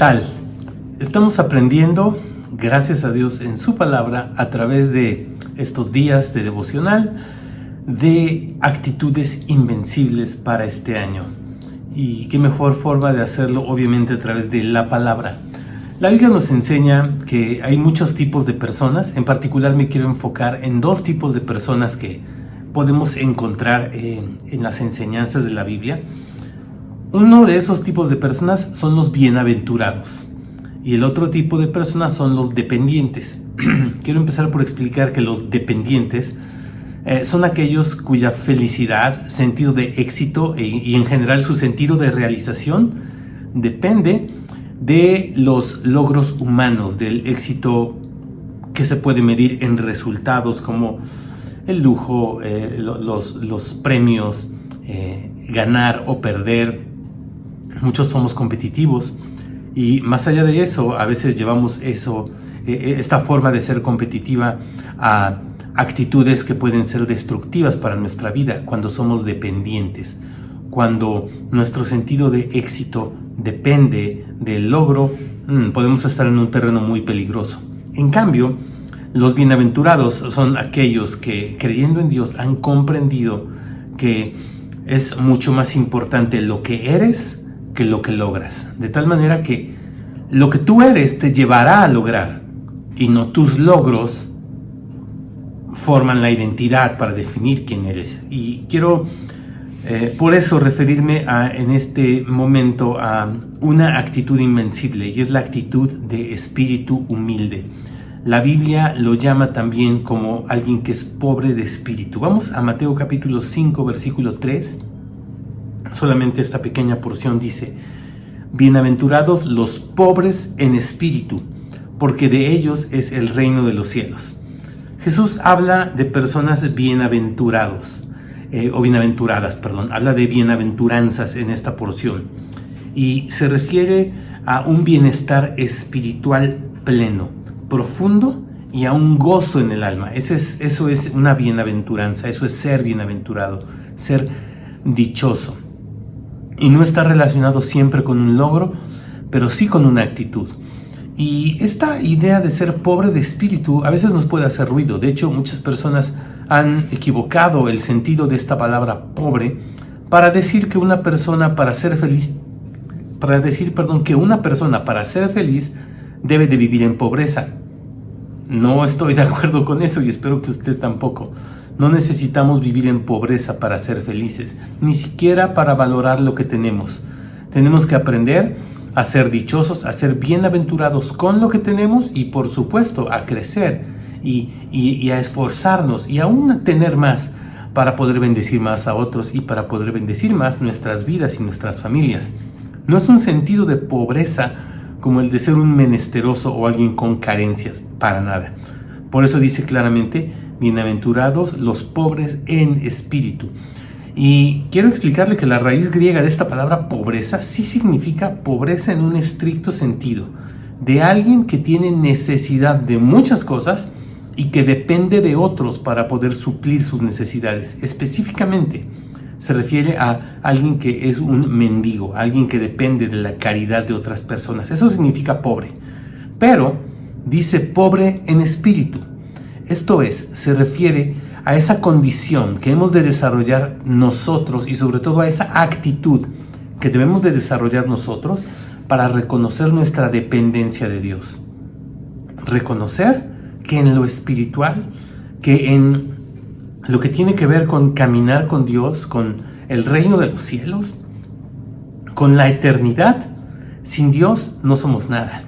tal? Estamos aprendiendo, gracias a Dios, en su palabra, a través de estos días de devocional, de actitudes invencibles para este año. Y qué mejor forma de hacerlo, obviamente, a través de la palabra. La Biblia nos enseña que hay muchos tipos de personas. En particular me quiero enfocar en dos tipos de personas que podemos encontrar en las enseñanzas de la Biblia. Uno de esos tipos de personas son los bienaventurados y el otro tipo de personas son los dependientes. Quiero empezar por explicar que los dependientes son aquellos cuya felicidad, sentido de éxito y en general su sentido de realización depende de los logros humanos, del éxito que se puede medir en resultados como el lujo, los premios, ganar o perder. Muchos somos competitivos y más allá de eso, a veces llevamos esta forma de ser competitiva a actitudes que pueden ser destructivas para nuestra vida cuando somos dependientes, cuando nuestro sentido de éxito depende del logro. Podemos estar en un terreno muy peligroso. En cambio, los bienaventurados son aquellos que, creyendo en Dios, han comprendido que es mucho más importante lo que eres que lo que logras, de tal manera que lo que tú eres te llevará a lograr y no tus logros forman la identidad para definir quién eres. Y quiero por eso referirme en este momento a una actitud invencible, y es la actitud de espíritu humilde. La Biblia lo llama también como alguien que es pobre de espíritu. Vamos a Mateo capítulo 5 versículo 3. Solamente esta pequeña porción dice: bienaventurados los pobres en espíritu, porque de ellos es el reino de los cielos. Jesús habla de personas bienaventuradas, habla de bienaventuranzas en esta porción, y se refiere a un bienestar espiritual pleno, profundo y a un gozo en el alma. Eso es una bienaventuranza, eso es ser bienaventurado, ser dichoso. Y no está relacionado siempre con un logro, pero sí con una actitud. Y esta idea de ser pobre de espíritu a veces nos puede hacer ruido. De hecho, muchas personas han equivocado el sentido de esta palabra pobre para decir que una persona para ser feliz, que una persona para ser feliz debe de vivir en pobreza. No estoy de acuerdo con eso y espero que usted tampoco. No necesitamos vivir en pobreza para ser felices, ni siquiera para valorar lo que tenemos. Tenemos que aprender a ser dichosos, a ser bienaventurados con lo que tenemos y, por supuesto, a crecer y a esforzarnos y aún a tener más para poder bendecir más a otros y para poder bendecir más nuestras vidas y nuestras familias. No es un sentido de pobreza como el de ser un menesteroso o alguien con carencias, para nada. Por eso dice claramente: bienaventurados los pobres en espíritu. Y quiero explicarle que la raíz griega de esta palabra pobreza sí significa pobreza en un estricto sentido, de alguien que tiene necesidad de muchas cosas y que depende de otros para poder suplir sus necesidades. Específicamente se refiere a alguien que es un mendigo, alguien que depende de la caridad de otras personas. Eso significa pobre. Pero dice pobre en espíritu. Esto es, se refiere a esa condición que hemos de desarrollar nosotros y sobre todo a esa actitud que debemos de desarrollar nosotros para reconocer nuestra dependencia de Dios. Reconocer que en lo espiritual, que en lo que tiene que ver con caminar con Dios, con el reino de los cielos, con la eternidad, sin Dios no somos nada.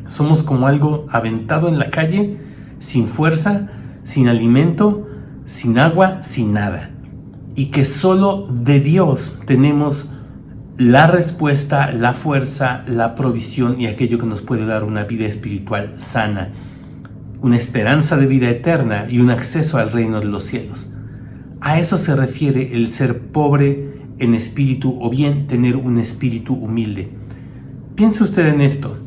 Somos como algo aventado en la calle, sin fuerza, sin alimento, sin agua, sin nada. Y que solo de Dios tenemos la respuesta, la fuerza, la provisión y aquello que nos puede dar una vida espiritual sana, una esperanza de vida eterna y un acceso al reino de los cielos. A eso se refiere el ser pobre en espíritu o bien tener un espíritu humilde. Piense usted en esto.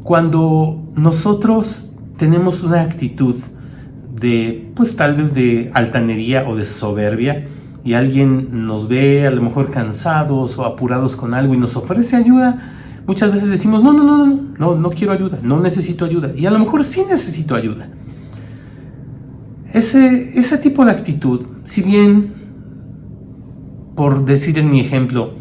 Cuando nosotros tenemos una actitud de, pues tal vez de altanería o de soberbia, y alguien nos ve a lo mejor cansados o apurados con algo y nos ofrece ayuda, muchas veces decimos, no quiero ayuda, no necesito ayuda. Y a lo mejor sí necesito ayuda. Ese tipo de actitud, si bien, por decir en mi ejemplo,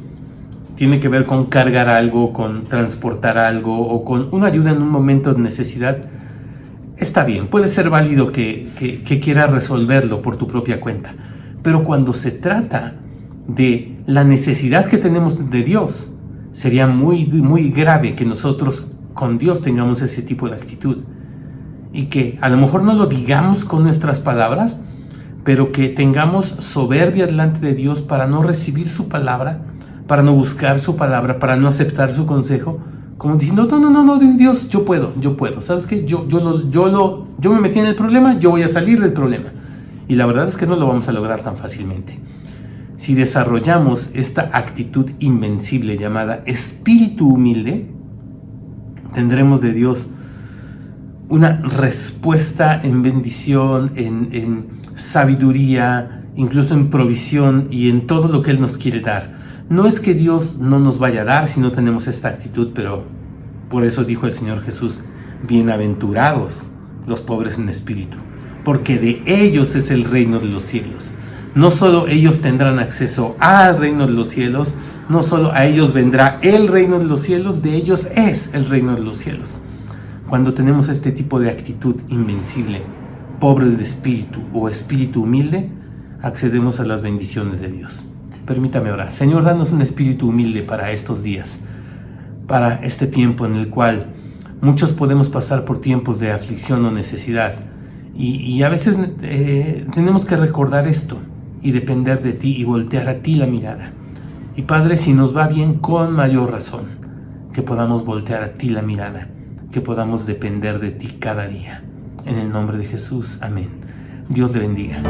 tiene que ver con cargar algo, con transportar algo o con una ayuda en un momento de necesidad, está bien, puede ser válido que quieras resolverlo por tu propia cuenta. Pero cuando se trata de la necesidad que tenemos de Dios, sería muy, muy grave que nosotros con Dios tengamos ese tipo de actitud. Y que a lo mejor no lo digamos con nuestras palabras, pero que tengamos soberbia delante de Dios para no recibir su palabra, para no buscar su palabra, para no aceptar su consejo, como diciendo, no, Dios, yo puedo, ¿sabes qué? Yo me metí en el problema, yo voy a salir del problema. Y la verdad es que no lo vamos a lograr tan fácilmente. Si desarrollamos esta actitud invencible llamada espíritu humilde, tendremos de Dios una respuesta en bendición, en sabiduría, incluso en provisión y en todo lo que Él nos quiere dar. No es que Dios no nos vaya a dar si no tenemos esta actitud, pero por eso dijo el Señor Jesús, bienaventurados los pobres en espíritu, porque de ellos es el reino de los cielos. No solo ellos tendrán acceso al reino de los cielos, no solo a ellos vendrá el reino de los cielos, de ellos es el reino de los cielos. Cuando tenemos este tipo de actitud invencible, pobres de espíritu o espíritu humilde, accedemos a las bendiciones de Dios. Permítame orar. Señor, danos un espíritu humilde para estos días, para este tiempo en el cual muchos podemos pasar por tiempos de aflicción o necesidad. Y a veces tenemos que recordar esto y depender de ti y voltear a ti la mirada. Y Padre, si nos va bien, con mayor razón, que podamos voltear a ti la mirada, que podamos depender de ti cada día. En el nombre de Jesús, amén. Dios te bendiga.